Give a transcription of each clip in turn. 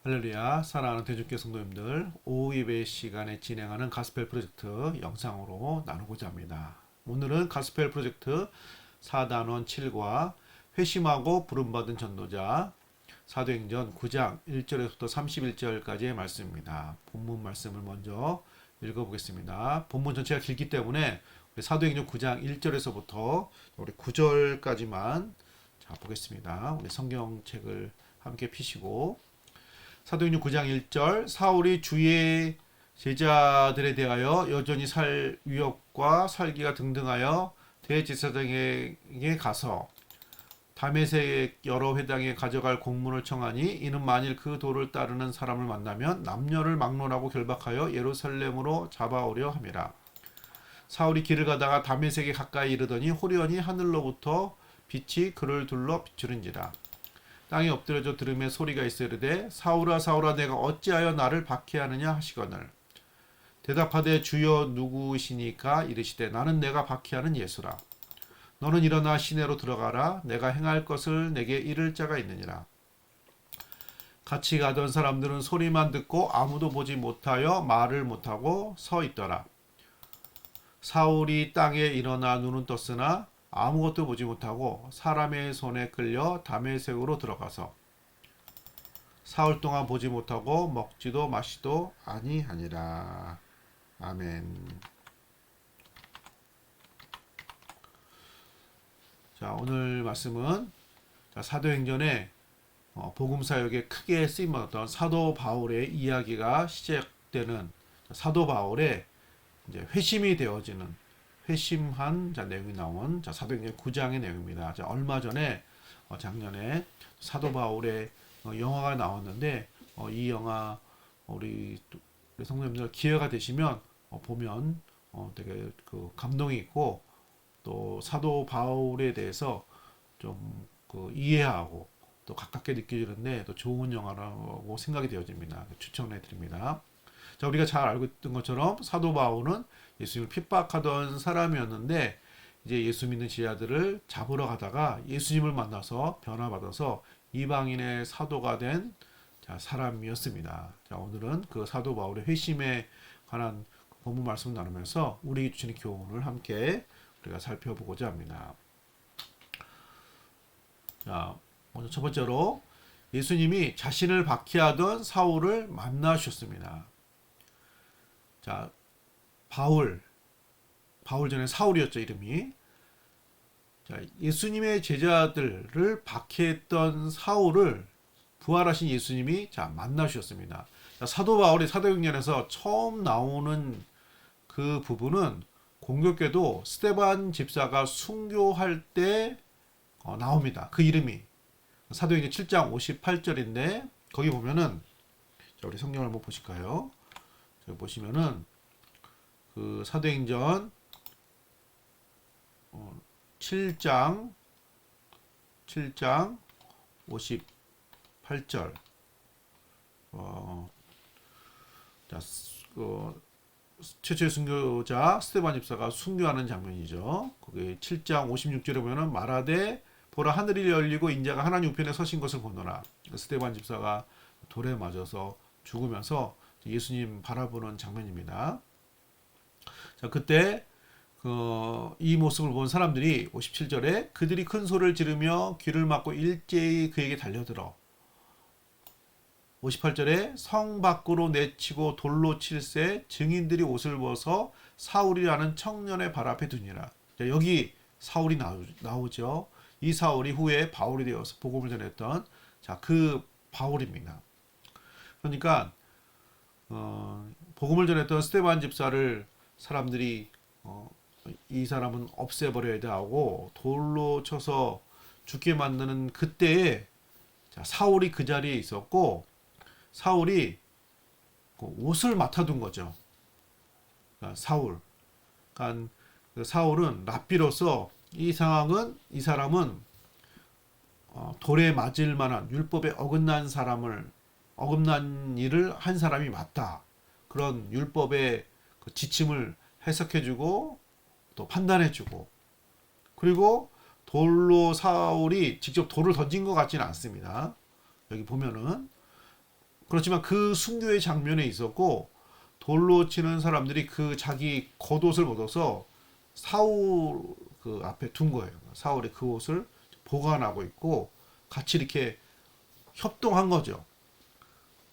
할렐루야, 사랑하는 대중교 성도님들, 오후 예배 시간에 진행하는 가스펠 프로젝트 영상으로 나누고자 합니다. 오늘은 가스펠 프로젝트 4단원 7과 회심하고 부름받은 전도자 사도행전 9장 1절에서부터 31절까지의 말씀입니다. 본문 말씀을 먼저 읽어보겠습니다. 본문 전체가 길기 때문에 우리 사도행전 9장 1절에서부터 우리 9절까지만 보겠습니다. 우리 성경책을 함께 피시고 사도행전 9장 1절 사울이 주의 제자들에 대하여 여전히 살 위협과 살기가 등등하여 대제사장에게 가서 다메섹 여러 회당에 가져갈 공문을 청하니 이는 만일 그 도를 따르는 사람을 만나면 남녀를 막론하고 결박하여 예루살렘으로 잡아오려 함이라. 사울이 길을 가다가 다메섹에 가까이 이르더니 호련히 하늘로부터 빛이 그를 둘러 비추는지라. 땅에 엎드려져 들음에 소리가 있어 이르되 사울아 사울아 내가 어찌하여 나를 박해하느냐 하시거늘 대답하되 주여 누구시니까 이르시되 나는 내가 박해하는 예수라. 너는 일어나 시내로 들어가라. 내가 행할 것을 내게 이를 자가 있느니라. 같이 가던 사람들은 소리만 듣고 아무도 보지 못하여 말을 못하고 서 있더라. 사울이 땅에 일어나 눈은 떴으나 아무것도 보지 못하고 사람의 손에 끌려 다메섹으로 들어가서 사흘 동안 보지 못하고 먹지도 마시도 아니하니라. 아멘. 자, 오늘 말씀은 사도행전에 복음 사역에 크게 쓰임 받았던 사도 바울의 이야기가 시작되는 사도 바울의 이제 회심이 되어지는 회심한 내용이 나온 사도행전 9장의 내용입니다. 얼마 전에 작년에 사도 바울의 영화가 나왔는데 이 영화 우리 성도님들 기회가 되시면 보면 되게 그 감동이 있고 또 사도 바울에 대해서 좀 그 이해하고 또 가깝게 느껴지는데 또 좋은 영화라고 생각이 되어집니다. 추천해 드립니다. 자, 우리가 잘 알고 있던 것처럼 사도 바울은 예수님을 핍박하던 사람이었는데 이제 예수 믿는 제자들을 잡으러 가다가 예수님을 만나서 변화받아서 이방인의 사도가 된 사람이었습니다. 자, 오늘은 그 사도 바울의 회심에 관한 본문 말씀을 나누면서 우리에게 주시는 교훈을 함께 우리가 살펴보고자 합니다. 자, 먼저 첫 번째로 예수님이 자신을 박해하던 사울을 만나셨습니다. 자, 바울 전에 사울이었죠, 이름이. 자, 예수님의 제자들을 박해했던 사울을 부활하신 예수님이 만나셨습니다. 자, 사도 바울이 사도행전에서 처음 나오는 그 부분은 공교롭게도 스데반 집사가 순교할 때 나옵니다. 그 이름이 사도행전 7장 58절인데 거기 보면은 우리 성경을 한번 보실까요? 여기 보시면은 그 사도행전 7장 58절 최초의 순교자 스데반 집사가 순교하는 장면이죠. 거기 7장 56절에 보면은 말하되 보라 하늘이 열리고 인자가 하나님 우편에 서신 것을 보노라. 스데반 집사가 돌에 맞아서 죽으면서 예수님 바라보는 장면입니다. 자, 그때 이 모습을 본 사람들이 57절에 그들이 큰 소리를 지르며 귀를 막고 일제히 그에게 달려들어 58절에 성 밖으로 내치고 돌로 칠세 증인들이 옷을 벗어 사울이라는 청년의 발 앞에 두니라. 자, 여기 사울이 나오죠. 이 사울이 후에 바울이 되어서 복음을 전했던 그 바울입니다. 그러니까 복음을 전했던 스데반 집사를 사람들이 이 사람은 없애버려야 돼 하고 돌로 쳐서 죽게 만드는 그때에 사울이 그 자리에 있었고 사울이 옷을 맡아둔 거죠. 그러니까 사울은 랍비로서 이 사람은 돌에 맞을 만한 율법에 어긋난 일을 한 사람이 맞다. 그런 율법의 그 지침을 해석해주고 또 판단해주고 그리고 사울이 직접 돌을 던진 것 같지는 않습니다. 여기 보면은 그렇지만 그 순교의 장면에 있었고 돌로 치는 사람들이 그 자기 겉옷을 걷어서 사울 그 앞에 둔 거예요. 사울이 그 옷을 보관하고 있고 같이 이렇게 협동한 거죠.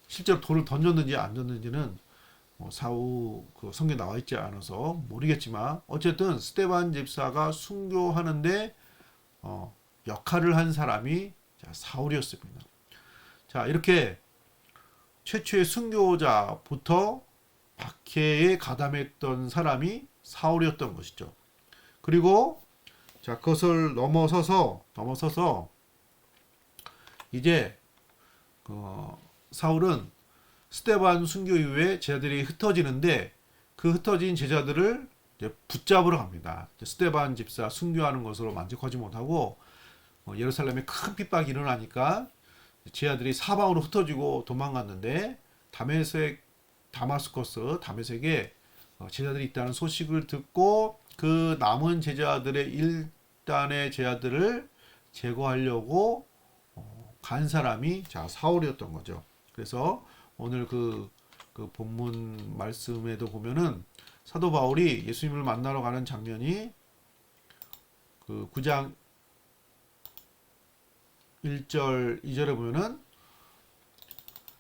실제로 돌을 던졌는지 안 던졌는지는 사후 그 성경에 나와 있지 않아서 모르겠지만 어쨌든 스데반 집사가 순교하는데 역할을 한 사람이 사울이었습니다. 자, 이렇게 최초의 순교자부터 박해에 가담했던 사람이 사울이었던 것이죠. 그리고 자, 그것을 넘어서서 이제 사울은 스데반 순교 이후에 제자들이 흩어지는데 그 흩어진 제자들을 이제 붙잡으러 갑니다. 스데반 집사 순교하는 것으로 만족하지 못하고 예루살렘에 큰 핍박이 일어나니까 제자들이 사방으로 흩어지고 도망갔는데 다메섹에 제자들이 있다는 소식을 듣고 그 남은 제자들의 일단의 제자들을 제거하려고 간 사람이 사울이었던 거죠. 그래서 오늘 그 본문 말씀에도 보면은 사도 바울이 예수님을 만나러 가는 장면이 그 9장 1절 2절에 보면은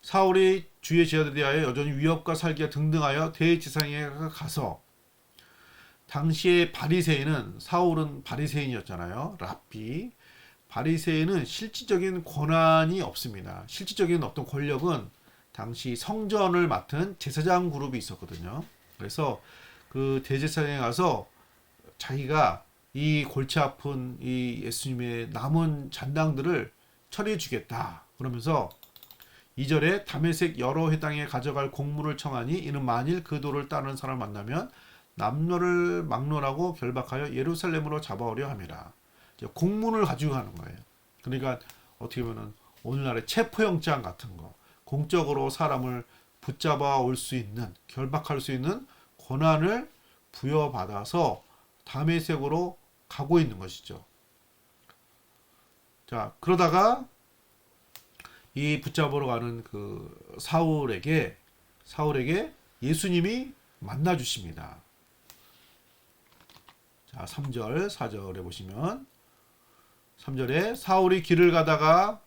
사울이 주의 제자들에 대하여 여전히 위협과 살기가 등등하여 대지상에 가서 당시에 바리새인은 사울은 바리새인이었잖아요. 랍비 바리새인은 실질적인 권한이 없습니다. 실질적인 어떤 권력은 당시 성전을 맡은 제사장 그룹이 있었거든요. 그래서 그 대제사장에 가서 자기가 이 골치 아픈 이 예수님의 남은 잔당들을 처리해 주겠다. 그러면서 2절에 다메섹 여러 회당에 가져갈 공물을 청하니 이는 만일 그 도를 따르는 사람을 만나면 남녀를 막론하고 결박하여 예루살렘으로 잡아오려 함이라. 공문을 가지고 가는 거예요. 그러니까 어떻게 보면 오늘날의 체포영장 같은 거, 공적으로 사람을 붙잡아 올 수 있는, 결박할 수 있는 권한을 부여받아서 다메섹으로 가고 있는 것이죠. 자, 그러다가 이 붙잡으러 가는 그 사울에게 예수님이 만나 주십니다. 자, 3절, 4절에 보시면 3절에 사울이 길을 가다가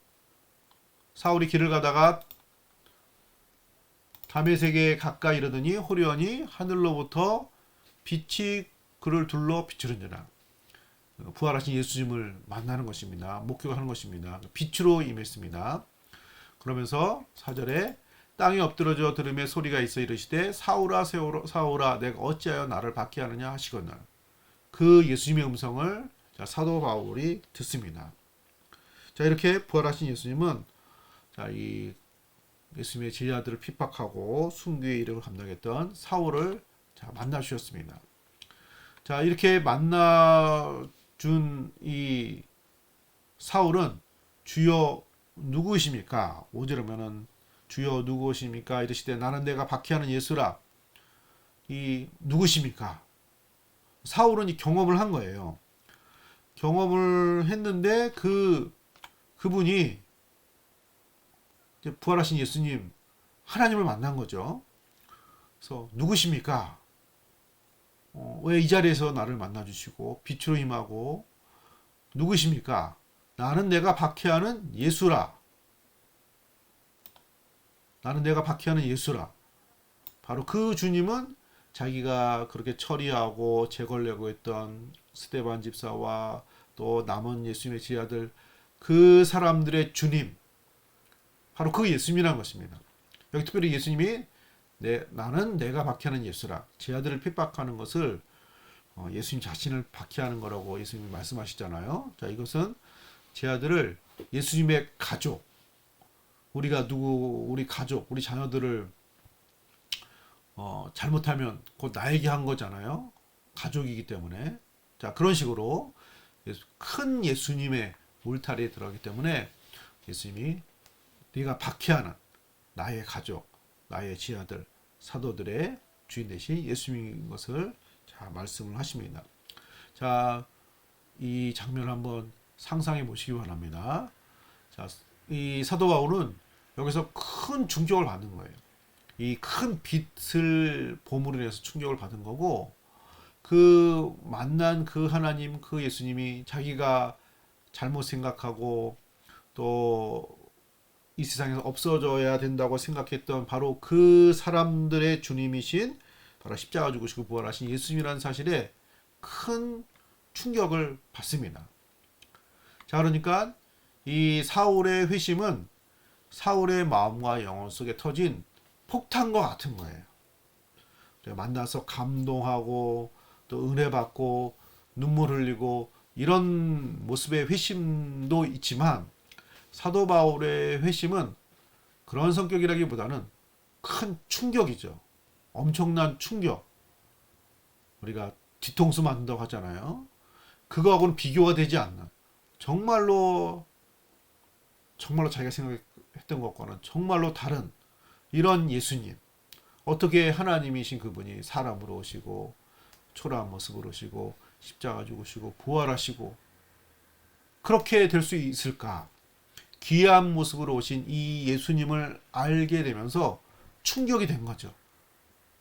다메섹에 가까이 이르더니 호련히 하늘로부터 빛이 그를 둘러 비추는지라. 부활하신 예수님을 만나는 것입니다. 목격하는 것입니다. 빛으로 임했습니다. 그러면서 4절에 땅에 엎드러져 들음에 소리가 있어 이르시되 사울아 사울아 내가 어찌하여 나를 박해하느냐 하시거늘. 그 예수님의 음성을 사도 바울이 듣습니다. 자, 이렇게 부활하신 예수님은 이 예수님의 제자들을 핍박하고 순교의 이력을 감당했던 사울을 만나 주셨습니다. 자, 이렇게 만나 준 이 사울은 주여 누구이십니까? 5절에 보면은 주여 누구이십니까? 이르시되 나는 내가 박해하는 예수라. 이 누구십니까? 사울은 이 경험을 한 거예요. 경험을 했는데 그분이 부활하신 예수님 하나님을 만난 거죠. 그래서 누구십니까? 왜 이 자리에서 나를 만나 주시고 빛으로 임하고 누구십니까? 나는 내가 박해하는 예수라. 나는 내가 박해하는 예수라. 바로 그 주님은 자기가 그렇게 처리하고 제거하려고 했던 스데반 집사와 또 남은 예수님의 제자들 그 사람들의 주님 바로 그 예수님이라는 것입니다. 여기 특별히 예수님이 나는 내가 박해하는 예수라. 제자들을 핍박하는 것을 예수님 자신을 박해하는 거라고 예수님이 말씀하시잖아요. 자, 이것은 제자들을 예수님의 가족, 우리 가족, 우리 자녀들을 잘못하면 곧 나에게 한 거잖아요. 가족이기 때문에. 자, 그런 식으로 큰 예수님의 울타리에 들어가기 때문에 예수님이 네가 박해하는 나의 가족, 나의 지하들, 사도들의 주인 되신 예수님인 것을 말씀을 하십니다. 자, 이 장면을 한번 상상해 보시기 바랍니다. 자, 이 사도 바울은 여기서 큰 충격을 받는 거예요. 이 큰 빛을 보물로 인해서 충격을 받은 거고, 그 만난 그 하나님, 그 예수님이 자기가 잘못 생각하고 또 이 세상에서 없어져야 된다고 생각했던 바로 그 사람들의 주님이신 바로 십자가 죽으시고 부활하신 예수님이라는 사실에 큰 충격을 받습니다. 자, 그러니까 이 사울의 회심은 사울의 마음과 영혼 속에 터진 폭탄과 같은 거예요. 만나서 감동하고 또 은혜 받고 눈물 흘리고 이런 모습의 회심도 있지만, 사도 바울의 회심은 그런 성격이라기보다는 큰 충격이죠. 엄청난 충격. 우리가 뒤통수 맞는다고 하잖아요. 그거하고는 비교가 되지 않는, 정말로 자기가 생각했던 것과는 정말로 다른 이런 예수님. 어떻게 하나님이신 그분이 사람으로 오시고 초라한 모습으로 오시고 십자가 죽으시고 부활하시고 그렇게 될 수 있을까? 귀한 모습으로 오신 이 예수님을 알게 되면서 충격이 된 거죠.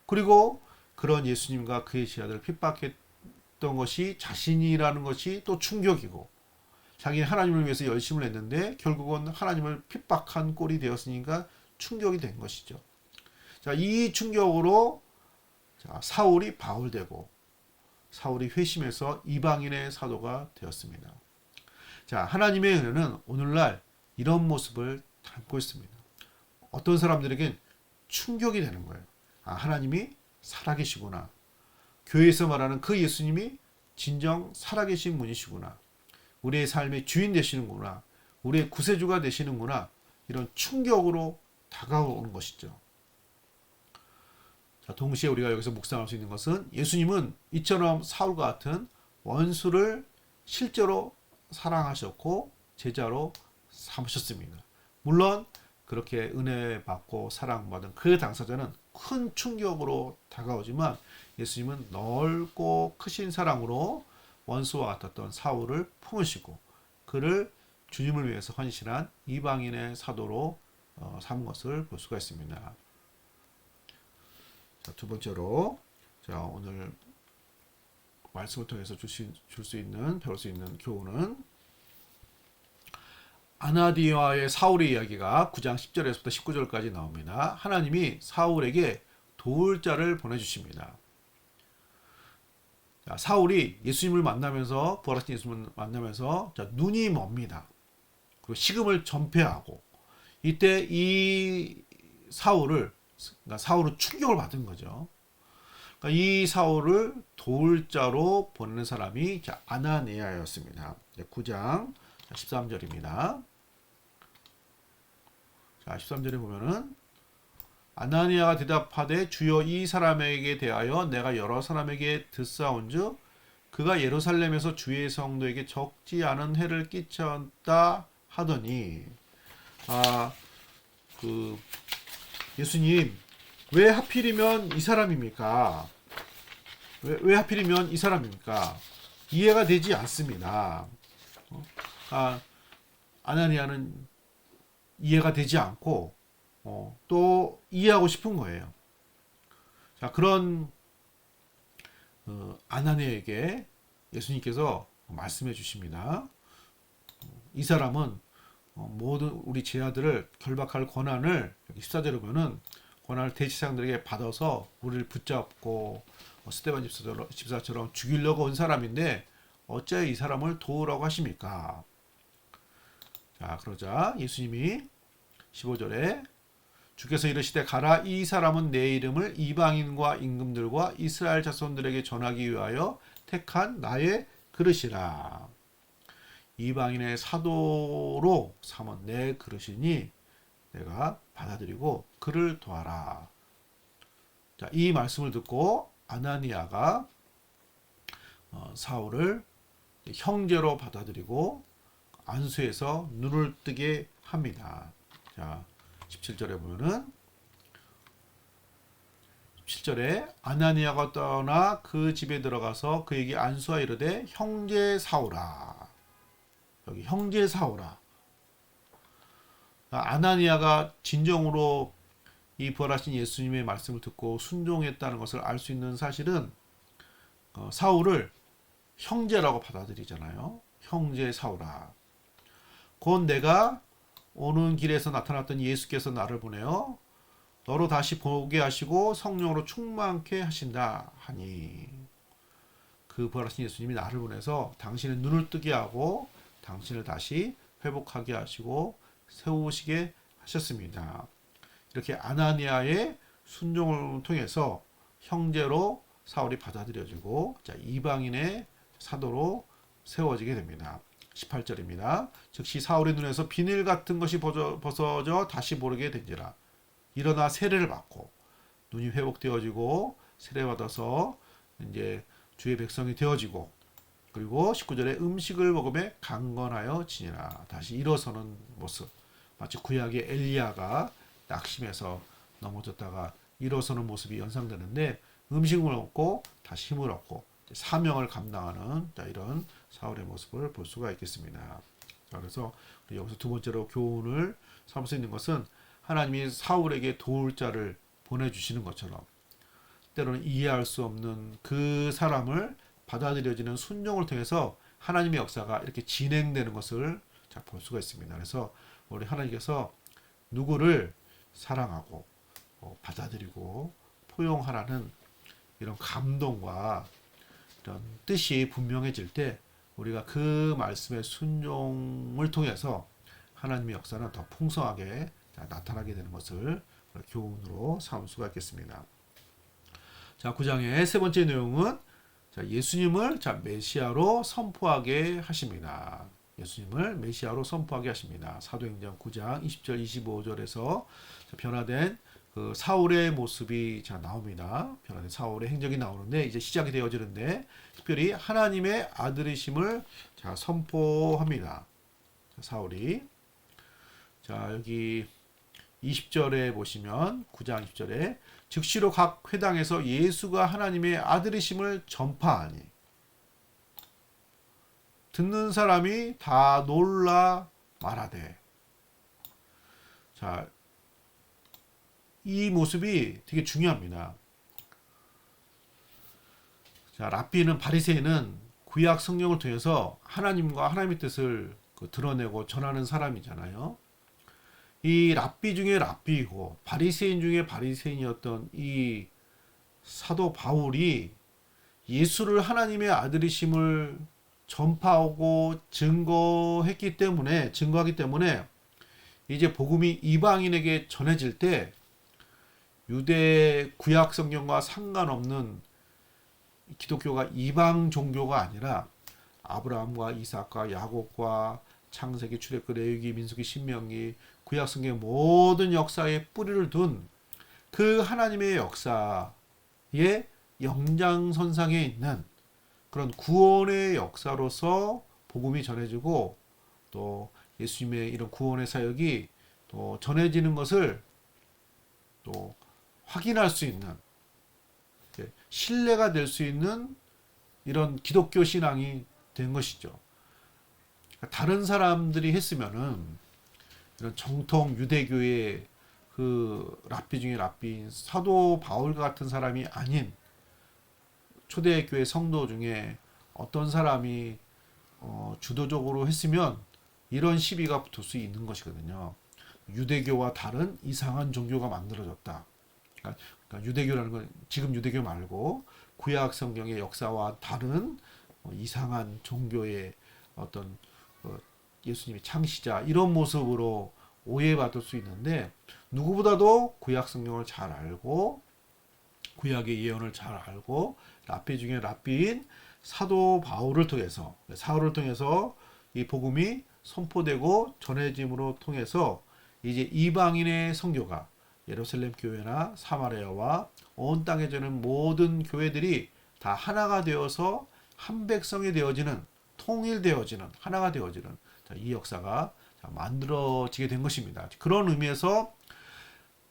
그리고 그런 예수님과 그의 제자들을 핍박했던 것이 자신이라는 것이 또 충격이고, 자기는 하나님을 위해서 열심을 했는데 결국은 하나님을 핍박한 꼴이 되었으니까 충격이 된 것이죠. 자, 이 충격으로 사울이 바울되고 사울이 회심해서 이방인의 사도가 되었습니다. 자, 하나님의 은혜는 오늘날 이런 모습을 담고 있습니다. 어떤 사람들에겐 충격이 되는 거예요. 아, 하나님이 살아계시구나. 교회에서 말하는 그 예수님이 진정 살아계신 분이시구나. 우리의 삶의 주인 되시는구나. 우리의 구세주가 되시는구나. 이런 충격으로 다가오는 것이죠. 자, 동시에 우리가 여기서 묵상할 수 있는 것은 예수님은 이처럼 사울과 같은 원수를 실제로 사랑하셨고 제자로 삼으셨습니다. 물론 그렇게 은혜 받고 사랑받은 그 당사자는 큰 충격으로 다가오지만, 예수님은 넓고 크신 사랑으로 원수와 같았던 사울을 품으시고 그를 주님을 위해서 헌신한 이방인의 사도로 삼은 것을 볼 수가 있습니다. 자, 두 번째로, 자, 오늘 말씀을 통해서 배울 수 있는 교훈은, 아나니아의 사울의 이야기가 9장 10절에서부터 19절까지 나옵니다. 하나님이 사울에게 도울 자를 보내주십니다. 자, 사울이 예수님을 만나면서, 부활하신 예수님을 만나면서 눈이 멉니다. 그리고 식음을 전폐하고, 이때 이 사울은 충격을 받은 거죠. 그러니까 이 사울을 도울 자로 보내는 사람이 아나니아였습니다. 9장 13절입니다. 자, 13절에 보면은, 아나니아가 대답하되 주여 이 사람에게 대하여 내가 여러 사람에게 듣사온즉 그가 예루살렘에서 주의 성도에게 적지 않은 해를 끼쳤다 하더니, 예수님, 왜 하필이면 이 사람입니까? 왜 하필이면 이 사람입니까? 이해가 되지 않습니다. 아나니아는 이해가 되지 않고 또 이해하고 싶은 거예요. 자, 그런 아나니아에게 예수님께서 말씀해 주십니다. 이 사람은 모든 우리 제자들을 결박할 권한을, 14절에 보면은 권한을 대제사장들에게 받아서 우리를 붙잡고 스데반 집사처럼 죽이려고 온 사람인데 어째 이 사람을 도우라고 하십니까? 자, 그러자 예수님이 15절에 주께서 이르시되 가라, 이 사람은 내 이름을 이방인과 임금들과 이스라엘 자손들에게 전하기 위하여 택한 나의 그릇이라. 이방인의 사도로 삼은 내 그릇이니 내가 받아들이고 그를 도와라. 자, 이 말씀을 듣고 아나니아가 사울을 형제로 받아들이고 안수해서 눈을 뜨게 합니다. 자, 17절에 보면은, 17절에 아나니아가 떠나 그 집에 들어가서 그에게 안수하 이르되 형제 사울아. 여기 형제 사울아. 아나니아가 진정으로 이 부활하신 예수님의 말씀을 듣고 순종했다는 것을 알 수 있는 사실은 사울을 형제라고 받아들이잖아요. 형제 사울아. 곧 내가 오는 길에서 나타났던 예수께서 나를 보내어 너로 다시 보게 하시고 성령으로 충만케 하신다 하니, 그 부활하신 예수님이 나를 보내서 당신의 눈을 뜨게 하고 당신을 다시 회복하게 하시고 세우시게 하셨습니다. 이렇게 아나니아의 순종을 통해서 형제로 사울이 받아들여지고 이방인의 사도로 세워지게 됩니다. 18절입니다. 즉시 사울의 눈에서 비늘 같은 것이 벗어져 다시 보게 된지라. 일어나 세례를 받고 눈이 회복되어지고 세례받아서 이제 주의 백성이 되어지고, 그리고 19절에 음식을 먹음에 강건하여 지니라. 다시 일어서는 모습. 마치 구약의 엘리야가 낙심해서 넘어졌다가 일어서는 모습이 연상되는데, 음식을 먹고 다시 힘을 얻고 사명을 감당하는 이런 사울의 모습을 볼 수가 있겠습니다. 그래서 여기서 두 번째로 교훈을 삼을 수 있는 것은, 하나님이 사울에게 도울 자를 보내주시는 것처럼 때로는 이해할 수 없는 그 사람을 받아들여지는 순종을 통해서 하나님의 역사가 이렇게 진행되는 것을 볼 수가 있습니다. 그래서 우리 하나님께서 누구를 사랑하고 받아들이고 포용하라는 이런 감동과 이런 뜻이 분명해질 때, 우리가 그 말씀의 순종을 통해서 하나님의 역사는 더 풍성하게 나타나게 되는 것을 교훈으로 삼을 수가 있겠습니다. 자, 9장의 세 번째 내용은 예수님을 메시아로 선포하게 하십니다. 예수님을 메시아로 선포하게 하십니다. 사도행전 9장 20절 25절에서 변화된 그 사울의 모습이 나옵니다. 변화된 사울의 행적이 나오는데, 이제 시작이 되어지는데, 특별히 하나님의 아들이심을 선포합니다. 사울이. 자, 여기 20절에 보시면, 9장 20절에 즉시로 각 회당에서 예수가 하나님의 아들이심을 전파하니 듣는 사람이 다 놀라 말하되. 자, 이 모습이 되게 중요합니다. 자, 랍비는, 바리새인은 구약 성경을 통해서 하나님과 하나님의 뜻을 드러내고 전하는 사람이잖아요. 이 랍비 중에 랍비이고 바리새인 중에 바리새인이었던 이 사도 바울이 예수를 하나님의 아들이심을 전파하고 증거하기 때문에 이제 복음이 이방인에게 전해질 때 유대 구약 성경과 상관없는 기독교가 이방 종교가 아니라 아브라함과 이삭과 야곱과 창세기, 출애굽, 레위기, 민수기, 신명기, 구약 성경의 모든 역사에 뿌리를 둔 그 하나님의 역사의 연장선상에 있는 그런 구원의 역사로서 복음이 전해지고, 또 예수님의 이런 구원의 사역이 또 전해지는 것을 또 확인할 수 있는, 신뢰가 될 수 있는 이런 기독교 신앙이 된 것이죠. 다른 사람들이 했으면은, 이런 정통 유대교의 그 랍비 중에 랍비인 사도 바울 같은 사람이 아닌 초대교회 성도 중에 어떤 사람이 주도적으로 했으면 이런 시비가 붙을 수 있는 것이거든요. 유대교와 다른 이상한 종교가 만들어졌다. 그러니까 유대교라는 건 지금 유대교 말고 구약 성경의 역사와 다른 이상한 종교의 어떤 예수님의 창시자, 이런 모습으로 오해받을 수 있는데, 누구보다도 구약 성경을 잘 알고 구약의 예언을 잘 알고 랍비 중에 랍비인 사도 바울을 통해서 이 복음이 선포되고 전해짐으로 통해서 이제 이방인의 선교가 예루살렘 교회나 사마리아와 온 땅에 저는 모든 교회들이 다 하나가 되어서 한 백성이 되어지는, 통일되어지는, 하나가 되어지는 이 역사가 만들어지게 된 것입니다. 그런 의미에서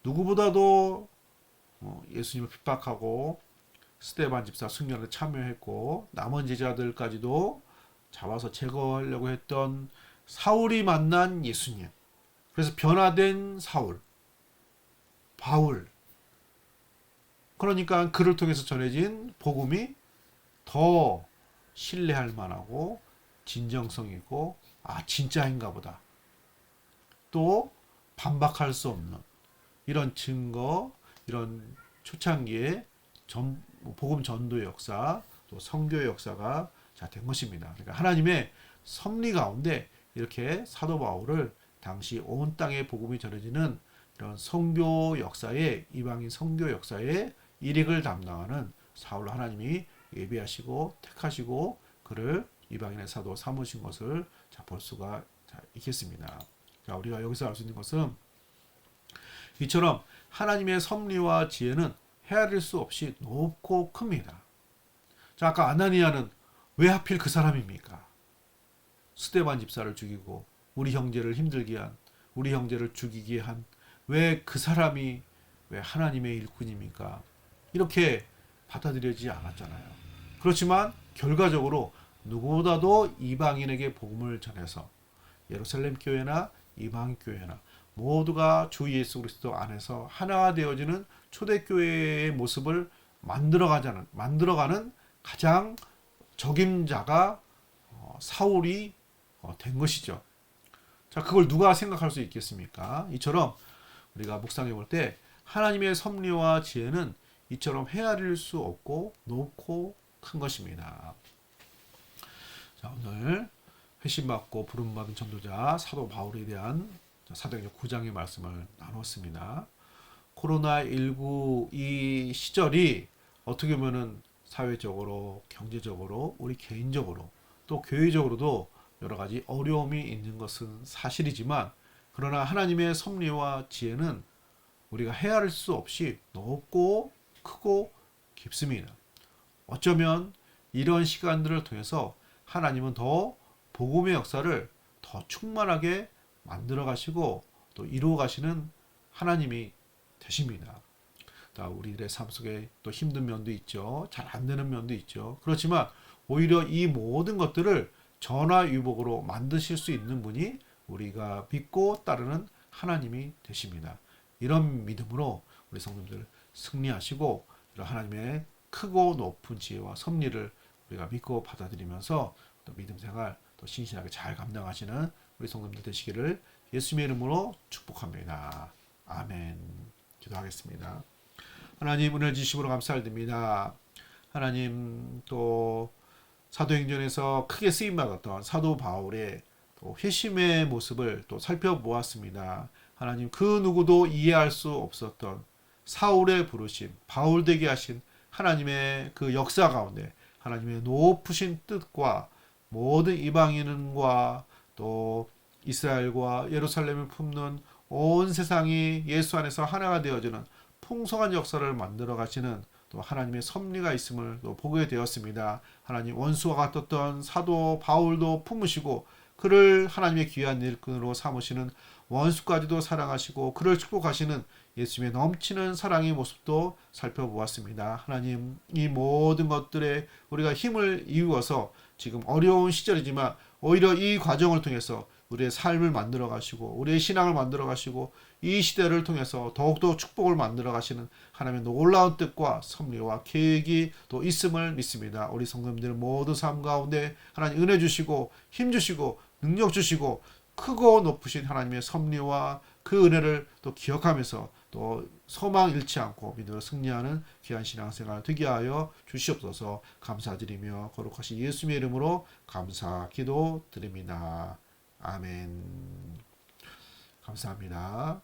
누구보다도 예수님을 핍박하고 스데반 집사 순교에 참여했고 남은 제자들까지도 잡아서 제거하려고 했던 사울이 만난 예수님, 그래서 변화된 사울, 바울. 그러니까 그를 통해서 전해진 복음이 더 신뢰할 만하고 진정성 있고 진짜인가 보다. 또 반박할 수 없는 이런 증거, 이런 초창기의 복음 전도의 역사, 또 선교의 역사가 된 것입니다. 그러니까 하나님의 섭리 가운데 이렇게 사도 바울을 당시 온 땅에 복음이 전해지는 이런 선교 역사에, 이방인 선교 역사에 일익을 담당하는 사울로 하나님이 예비하시고 택하시고 그를 이방인의 사도 삼으신 것을 볼 수가 있겠습니다. 자, 우리가 여기서 알 수 있는 것은 이처럼 하나님의 섭리와 지혜는 헤아릴 수 없이 높고 큽니다. 자, 아까 아나니아는 왜 하필 그 사람입니까? 스데반 집사를 죽이고 우리 형제를 힘들게 한, 우리 형제를 죽이게 한 왜 그 사람이 왜 하나님의 일꾼입니까? 이렇게 받아들여지지 않았잖아요. 그렇지만 결과적으로 누구보다도 이방인에게 복음을 전해서 예루살렘 교회나 이방 교회나 모두가 주 예수 그리스도 안에서 하나가 되어지는 초대교회의 모습을 만들어가는 가장 적임자가 사울이 된 것이죠. 자, 그걸 누가 생각할 수 있겠습니까? 이처럼 우리가 묵상해 볼 때 하나님의 섭리와 지혜는 이처럼 헤아릴 수 없고 높고 큰 것입니다. 자, 오늘 회심받고 부름받은 전도자 사도 바울에 대한 사도행전 9장의 말씀을 나눴습니다. 코로나19 이 시절이 어떻게 보면은 사회적으로, 경제적으로, 우리 개인적으로, 또 교회적으로도 여러 가지 어려움이 있는 것은 사실이지만, 그러나 하나님의 섭리와 지혜는 우리가 헤아릴 수 없이 높고 크고 깊습니다. 어쩌면 이런 시간들을 통해서 하나님은 더 복음의 역사를 더 충만하게 만들어 가시고 또 이루어 가시는 하나님이 되십니다. 우리들의 삶 속에 또 힘든 면도 있죠. 잘 안 되는 면도 있죠. 그렇지만 오히려 이 모든 것들을 전화위복으로 만드실 수 있는 분이 우리가 믿고 따르는 하나님이 되십니다. 이런 믿음으로 우리 성도들 승리하시고 이런 하나님의 크고 높은 지혜와 섭리를 우리가 믿고 받아들이면서 또 믿음 생활 또 신실하게 잘 감당하시는 우리 성도들 되시기를 예수님의 이름으로 축복합니다. 아멘. 기도하겠습니다. 하나님 은혜 주시므로 감사드립니다. 하나님 또 사도행전에서 크게 쓰임 받았던 사도 바울의 또 회심의 모습을 또 살펴보았습니다. 하나님 그 누구도 이해할 수 없었던 사울의 부르심, 바울 되게 하신 하나님의 그 역사 가운데 하나님의 높으신 뜻과 모든 이방인과 또 이스라엘과 예루살렘을 품는 온 세상이 예수 안에서 하나가 되어지는 풍성한 역사를 만들어 가시는 또 하나님의 섭리가 있음을 또 보게 되었습니다. 하나님 원수와 같았던 사도 바울도 품으시고 그를 하나님의 귀한 일꾼으로 삼으시는 원수까지도 사랑하시고 그를 축복하시는 예수님의 넘치는 사랑의 모습도 살펴보았습니다. 하나님 이 모든 것들에 우리가 힘을 이루어서 지금 어려운 시절이지만 오히려 이 과정을 통해서 우리의 삶을 만들어 가시고 우리의 신앙을 만들어 가시고 이 시대를 통해서 더욱더 축복을 만들어 가시는 하나님의 놀라운 뜻과 섭리와 계획이 또 있음을 믿습니다. 우리 성도님들 모두 삶 가운데 하나님 은혜 주시고 힘 주시고 능력 주시고 크고 높으신 하나님의 섭리와 그 은혜를 또 기억하면서 또 소망 잃지 않고 믿음으로 승리하는 귀한 신앙생활 되게 하여 주시옵소서. 감사드리며 거룩하신 예수님의 이름으로 감사 기도 드립니다. 아멘. 감사합니다.